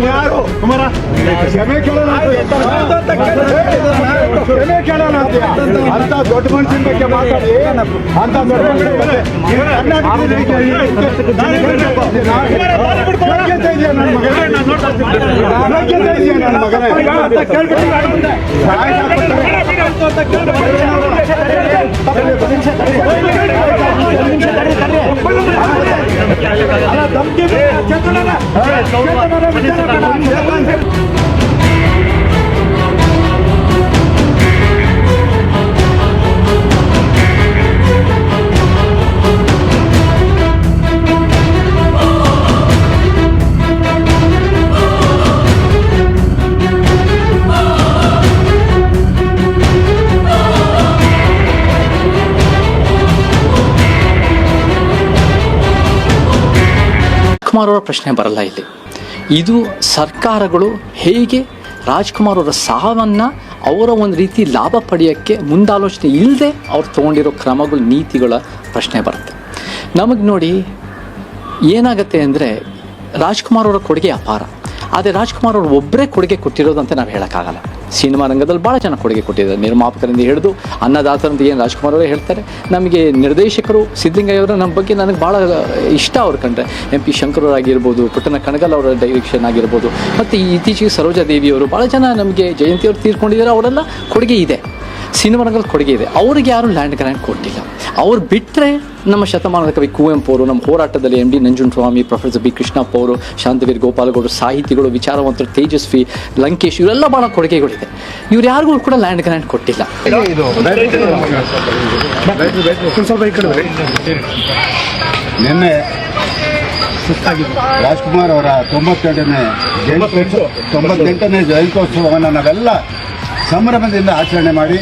ಯಾರು ಕುಮಾರ ಕ್ಷಮೆ ಕೇಳೋಣ ಅಂತ ದೊಡ್ಡ ಮನುಷ್ಯನ ಬಗ್ಗೆ ಮಾತಾಡಿ ಅಂತ ರಾಜ್ಕುಮಾರ್ ಅವರ ಪ್ರಶ್ನೆ ಬರಲ್ಲ ಇಲ್ಲಿ. ಇದು ಸರ್ಕಾರಗಳು ಹೇಗೆ ರಾಜ್ಕುಮಾರ್ ಅವರ ಸಾವನ್ನು ಅವರ ಒಂದು ರೀತಿ ಲಾಭ ಪಡೆಯೋಕ್ಕೆ ಮುಂದಾಲೋಚನೆ ಇಲ್ಲದೆ ಅವ್ರು ತೊಗೊಂಡಿರೋ ಕ್ರಮಗಳು ನೀತಿಗಳ ಪ್ರಶ್ನೆ ಬರುತ್ತೆ. ನಮಗೆ ನೋಡಿ ಏನಾಗುತ್ತೆ ಅಂದರೆ ರಾಜ್ಕುಮಾರ್ ಅವರ ಕೊಡುಗೆ ಅಪಾರ. ಆದರೆ ರಾಜ್ಕುಮಾರ್ ಅವರು ಒಬ್ಬರೇ ಕೊಡುಗೆ ಕೊಟ್ಟಿರೋದಂತ ನಾವು ಹೇಳೋಕ್ಕಾಗಲ್ಲ. ಸಿನಿಮಾ ರಂಗದಲ್ಲಿ ಭಾಳ ಜನ ಕೊಡುಗೆ ಕೊಟ್ಟಿದ್ದಾರೆ. ನಿರ್ಮಾಪಕರಿಂದ ಹಿಡಿದು ಅನ್ನದಾತರಂತ ಏನು ರಾಜ್ಕುಮಾರ್ ಅವರೇ ಹೇಳ್ತಾರೆ. ನಮಗೆ ನಿರ್ದೇಶಕರು ಸಿದ್ಧಲಿಂಗಯ್ಯವರ ನಮ್ಮ ಬಗ್ಗೆ ನನಗೆ ಭಾಳ ಇಷ್ಟ. ಅವ್ರು ಕಂಡ್ರೆ MP ಶಂಕರವರಾಗಿರ್ಬೋದು, ಪುಟ್ಟಣ ಕಣಗಲ್ ಅವರ ಡೈರೆಕ್ಷನ್ ಆಗಿರ್ಬೋದು, ಮತ್ತು ಇತ್ತೀಚೆಗೆ ಸರೋಜಾದೇವಿಯವರು ಭಾಳ ಜನ ನಮಗೆ ಜಯಂತಿಯವರು ತೀರ್ಕೊಂಡಿದ್ದಾರೆ. ಅವರೆಲ್ಲ ಕೊಡುಗೆ ಇದೆ, ಸಿನಿಮಾ ರಂಗದಲ್ಲಿ ಕೊಡುಗೆ ಇದೆ. ಅವ್ರಿಗೆ ಯಾರು ಲ್ಯಾಂಡ್ ಗ್ರ್ಯಾಂಟ್ ಕೊಟ್ಟಿಲ್ಲ. ಅವ್ರು ಬಿಟ್ಟರೆ ನಮ್ಮ ಶತಮಾನದ ಕವಿ ಕುವೆಂಪು ಅವರು, ನಮ್ಮ ಹೋರಾಟದಲ್ಲಿ MD Nanjundaswamy, professor B Krishnappa ಅವರು, ಶಾಂತವೀರ್ ಗೋಪಾಲಗೌಡರು, ಸಾಹಿತಿಗಳು, ವಿಚಾರವಂತರು, ತೇಜಸ್ವಿ, ಲಂಕೇಶ್, ಇವರೆಲ್ಲ ಭಾಳ ಕೊಡುಗೆಗಳಿದೆ. ಇವ್ರು ಯಾರಿಗೂ ಕೂಡ ಲ್ಯಾಂಡ್ ಗ್ರ್ಯಾಂಟ್ ಕೊಟ್ಟಿಲ್ಲ. ನಿನ್ನೆ ರಾಜ್ಕುಮಾರ್ ಅವರ 98ನೇ ಜಯಂತ್ಯೋತ್ಸವವನ್ನು ನಾವೆಲ್ಲ ಸಂಭ್ರಮದಿಂದ ಆಚರಣೆ ಮಾಡಿ,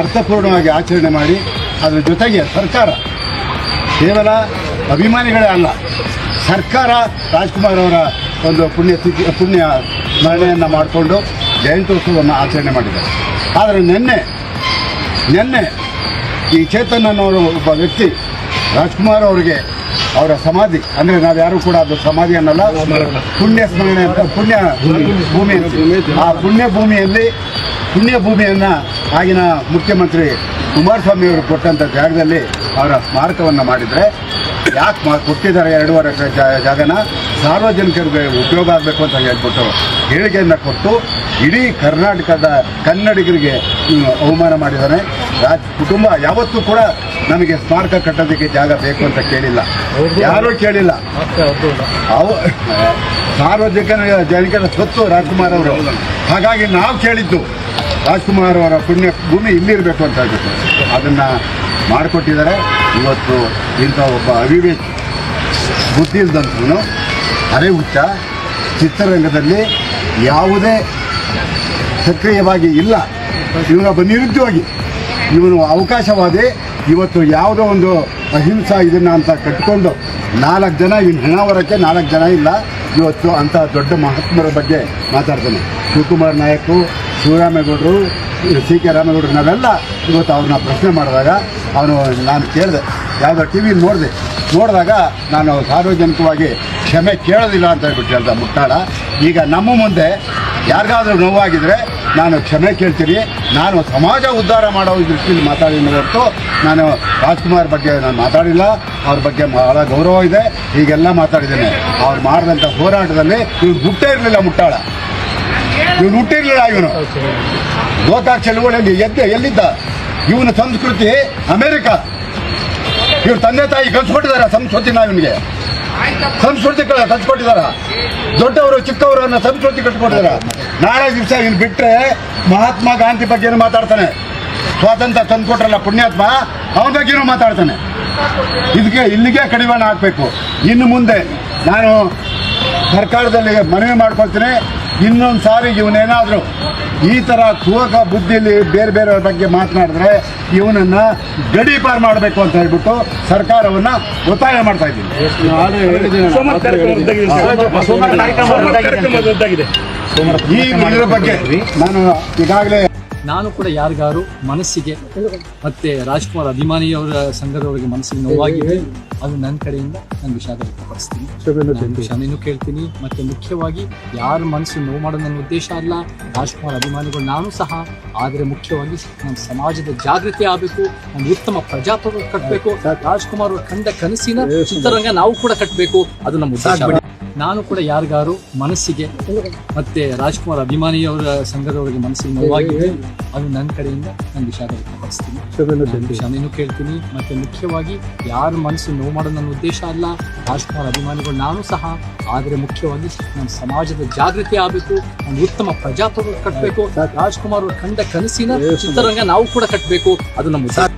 ಅರ್ಥಪೂರ್ಣವಾಗಿ ಆಚರಣೆ ಮಾಡಿ, ಅದರ ಜೊತೆಗೆ ಸರ್ಕಾರ ಕೇವಲ ಅಭಿಮಾನಿಗಳೇ ಅಲ್ಲ, ಸರ್ಕಾರ ರಾಜ್ಕುಮಾರ್ ಅವರ ಒಂದು ಪುಣ್ಯ ಸ್ಮರಣೆಯನ್ನು ಮಾಡಿಕೊಂಡು ಜಯಂತ್ಯೋತ್ಸವವನ್ನು ಆಚರಣೆ ಮಾಡಿದ್ದಾರೆ. ಆದರೆ ನಿನ್ನೆ ಈ ಚೇತನ್ ಅನ್ನೋರು ಒಬ್ಬ ವ್ಯಕ್ತಿ ರಾಜ್ಕುಮಾರ್ ಅವರಿಗೆ ಅವರ ಸಮಾಧಿ, ಅಂದರೆ ನಾವು ಯಾರು ಕೂಡ ಅದು ಸಮಾಧಿ ಅನ್ನಲ್ಲ, ಪುಣ್ಯ ಸ್ಮರಣೆ ಅಂತ ಪುಣ್ಯ ಭೂಮಿ, ಆ ಪುಣ್ಯ ಭೂಮಿಯನ್ನು ಆಗಿನ ಮುಖ್ಯಮಂತ್ರಿ ಕುಮಾರಸ್ವಾಮಿ ಅವರು ಕೊಟ್ಟಂಥ ಜಾಗದಲ್ಲಿ ಅವರ ಸ್ಮಾರಕವನ್ನು ಮಾಡಿದರೆ, ಯಾಕೆ ಕೊಟ್ಟಿದ್ದಾರೆ 2.5 ಎಕರೆ ಜಾಗನ ಸಾರ್ವಜನಿಕರಿಗೆ ಉಪಯೋಗ ಆಗಬೇಕು ಅಂತ ಹೇಳ್ಬಿಟ್ಟು ಹೇಳಿಕೆಯನ್ನು ಕೊಟ್ಟು ಇಡೀ ಕರ್ನಾಟಕದ ಕನ್ನಡಿಗರಿಗೆ ಅವಮಾನ ಮಾಡಿದ್ದಾನೆ. ಕುಟುಂಬ ಯಾವತ್ತೂ ಕೂಡ ನಮಗೆ ಸ್ಮಾರಕ ಕಟ್ಟೋದಕ್ಕೆ ಜಾಗ ಬೇಕು ಅಂತ ಕೇಳಿಲ್ಲ, ಯಾರೂ ಕೇಳಿಲ್ಲ. ಸಾರ್ವಜನಿಕರ ಸ್ವತ್ತು ರಾಜ್ಕುಮಾರ್ ಅವರು. ಹಾಗಾಗಿ ನಾವು ಕೇಳಿದ್ದು ರಾಜ್ಕುಮಾರ್ ಅವರ ಪುಣ್ಯ ಭೂಮಿ ಇಲ್ಲಿರಬೇಕು ಅಂತ ಹೇಳ್ಬಿಟ್ಟು ಅದನ್ನು ಮಾಡಿಕೊಟ್ಟಿದ್ದಾರೆ. ಇವತ್ತು ಇಂಥ ಒಬ್ಬ ಅವಿವೇಕ ಬುದ್ಧಿ ಇಲ್ದಂತೂ ಅರೆ ಹುಚ್ಚ ಚಿತ್ರರಂಗದಲ್ಲಿ ಯಾವುದೇ ಸಕ್ರಿಯವಾಗಿ ಇಲ್ಲ. ಇವನೊಬ್ಬ ನಿರುದ್ಯೋಗಿ, ಇವನು ಅವಕಾಶವಾದಿ. ಇವತ್ತು ಯಾವುದೋ ಒಂದು ಅಹಿಂಸಾ ಇದನ್ನು ಅಂತ ಕಟ್ಟಿಕೊಂಡು 4 ಜನ ಇವನು ಹೆಣ ಹೊರಕ್ಕೆ 4 ಜನ ಇಲ್ಲ. ಇವತ್ತು ಅಂಥ ದೊಡ್ಡ ಮಹಾತ್ಮರ ಬಗ್ಗೆ ಮಾತಾಡ್ತಾನೆ. ಶಿವಕುಮಾರ್ ನಾಯಕ್, ಶಿವರಾಮೇಗೌಡರು, CK ರಾಮೇಗೌಡರು, ನಾವೆಲ್ಲ ಇವತ್ತು ಅವ್ರನ್ನ ಪ್ರಶ್ನೆ ಮಾಡಿದಾಗ ನಾನು ಕೇಳಿದೆ, ಯಾವುದೋ TV ನೋಡಿದಾಗ ನಾನು ಸಾರ್ವಜನಿಕವಾಗಿ ಕ್ಷಮೆ ಕೇಳೋದಿಲ್ಲ ಅಂತ ಹೇಳ್ಬಿಟ್ಟು ಹೇಳ್ದ ಮುಟ್ಟಾಳ. ಈಗ ನಮ್ಮ ಮುಂದೆ ಯಾರಿಗಾದ್ರೂ ನೋವಾಗಿದ್ರೆ ನಾನು ಕ್ಷಮೆ ಕೇಳ್ತೀನಿ. ನಾನು ಸಮಾಜ ಉದ್ಧಾರ ಮಾಡೋ ದೃಷ್ಟಿಯಲ್ಲಿ ಮಾತಾಡಿದ ಹೊರತು ನಾನು ರಾಜ್ಕುಮಾರ್ ಬಗ್ಗೆ ನಾನು ಮಾತಾಡಿಲ್ಲ. ಅವ್ರ ಬಗ್ಗೆ ಭಾಳ ಗೌರವ ಇದೆ, ಹೀಗೆಲ್ಲ ಮಾತಾಡಿದ್ದೇನೆ. ಅವ್ರು ಮಾಡಿದಂಥ ಹೋರಾಟದಲ್ಲಿ ಇವ್ರು ಹುಟ್ಟೇ ಇರಲಿಲ್ಲ. ಮುಟ್ಟಾಳ ಇವನು ಹುಟ್ಟಿರಲಿಲ್ಲ. ಇವನು ಗೋಕಾಕ್ ಚಳುವಳಿಯಲ್ಲಿ ಎಲ್ಲಿದ್ದ? ಇವನ ಸಂಸ್ಕೃತಿ ಅಮೆರಿಕ. ಇವ್ರ ತಂದೆ ತಾಯಿ ಕಲ್ಸ್ಕೊಟ್ಟಿದ್ದಾರೆ ಸಂಸ್ಕೃತಿನ, ಇವನಿಗೆ ಸಂಸ್ಕೃತಿ ಕಲ್ಸ್ಕೊಟ್ಟಿದ್ದಾರೆ. ದೊಡ್ಡವರು ಚಿಕ್ಕವರು ಅನ್ನೋ ಸಂಸ್ಕೃತಿ ಕಟ್ಕೊಟ್ಟಿದ್ದಾರೆ. ನಾಳೆ ದಿವಸ ಇವನು ಬಿಟ್ಟರೆ ಮಹಾತ್ಮ ಗಾಂಧಿ ಬಗ್ಗೆನೂ ಮಾತಾಡ್ತಾನೆ. ಸ್ವಾತಂತ್ರ್ಯ ತಂದುಕೊಟ್ರಲ್ಲ ಪುಣ್ಯಾತ್ಮ, ಅವನ ಬಗ್ಗೆನೂ ಮಾತಾಡ್ತಾನೆ. ಇಲ್ಲಿಗೆ ಕಡಿವಾಣ ಹಾಕಬೇಕು. ಇನ್ನು ಮುಂದೆ ನಾನು ಸರ್ಕಾರದಲ್ಲಿ ಮನವಿ ಮಾಡ್ಕೊಳ್ತೀನಿ, ಇನ್ನೊಂದು ಸಾರಿ ಇವನೇನಾದರೂ ಈ ಥರ ಕುಹಕ ಬುದ್ಧಿಯಲ್ಲಿ ಬೇರೆಯವ್ರ ಬಗ್ಗೆ ಮಾತನಾಡಿದ್ರೆ ಇವನನ್ನು ಗಡೀಪಾರು ಮಾಡಬೇಕು ಅಂತ ಹೇಳ್ಬಿಟ್ಟು ಸರ್ಕಾರವನ್ನು ಒತ್ತಾಯ ಮಾಡ್ತಾ ಇದ್ದೀನಿ. ಈ ಇದರ ಬಗ್ಗೆ ನಾನು ಈಗಾಗಲೇ ನಾನು ಕೂಡ ಯಾರಿಗಾರು ಮನಸ್ಸಿಗೆ ಮತ್ತೆ ರಾಜ್ಕುಮಾರ್ ಅಭಿಮಾನಿಯವರ ಸಂಘದವರಿಗೆ ಮನಸ್ಸಿಗೆ ನೋವಾಗಿದೆ, ಅದು ನನ್ನ ಕಡೆಯಿಂದ ನಾನು ವಿಷಾದ ವ್ಯಕ್ತಪಡಿಸ್ತೀನಿ, ಕ್ಷಮೆನೂ ಕೇಳ್ತೀನಿ. ಮತ್ತೆ ಮುಖ್ಯವಾಗಿ ಯಾರ ಮನಸ್ಸು ನೋವು ಮಾಡೋದು ನನ್ನ ಉದ್ದೇಶ ಅಲ್ಲ, ರಾಜ್ಕುಮಾರ್ ಅಭಿಮಾನಿಗಳು ನಾನು ಸಹ. ಆದರೆ ಮುಖ್ಯವಾಗಿ ನಮ್ಮ ಸಮಾಜದ ಜಾಗೃತಿ ಆಗಬೇಕು, ಒಂದು ಉತ್ತಮ ಪ್ರಜಾಪ್ರಭುತ್ವ ಕಟ್ಟಬೇಕು, ರಾಜ್ಕುಮಾರ್ ಅವರು ಕಂಡ ಕನಸಿನ ಚಿತ್ರರಂಗ ನಾವು ಕೂಡ ಕಟ್ಟಬೇಕು, ಅದು ನಮ್ಮ ಉದ್ದೇಶ. ನಾನು ಕೂಡ ಯಾರಿಗಾರು ಮನಸ್ಸಿಗೆ ಮತ್ತೆ ರಾಜ್ಕುಮಾರ್ ಅಭಿಮಾನಿಯವರ ಸಂಘದವರಿಗೆ ಮನಸ್ಸಿಗೆ ನೋವಾಗಿದೆ, ಅದು ನನ್ನ ಕಡೆಯಿಂದ ನಾನು ವಿಷಾದ ವ್ಯಕ್ತಪಡಿಸ್ತೀನಿ, ಕ್ಷಮೆನೂ ಕೇಳ್ತೀನಿ. ಮತ್ತೆ ಮುಖ್ಯವಾಗಿ ಯಾರ ಮನಸ್ಸು ನೋವು ಮಾಡೋದು ನನ್ನ ಉದ್ದೇಶ ಅಲ್ಲ, ರಾಜ್ಕುಮಾರ್ ಅಭಿಮಾನಿಗಳು ನಾನು ಸಹ. ಆದರೆ ಮುಖ್ಯವಾಗಿ ನಮ್ಮ ಸಮಾಜದ ಜಾಗೃತಿ ಆಗಬೇಕು, ಒಂದು ಉತ್ತಮ ಪ್ರಜಾಪ್ರಭುತ್ವ ಕಟ್ಟಬೇಕು, ರಾಜ್ಕುಮಾರ್ ಅವರು ಕಂಡ ಕನಸಿನ ಚಿತ್ರರಂಗ ನಾವು ಕೂಡ ಕಟ್ಟಬೇಕು, ಅದು ನಮ್ಮ ಉದ್ದೇಶ.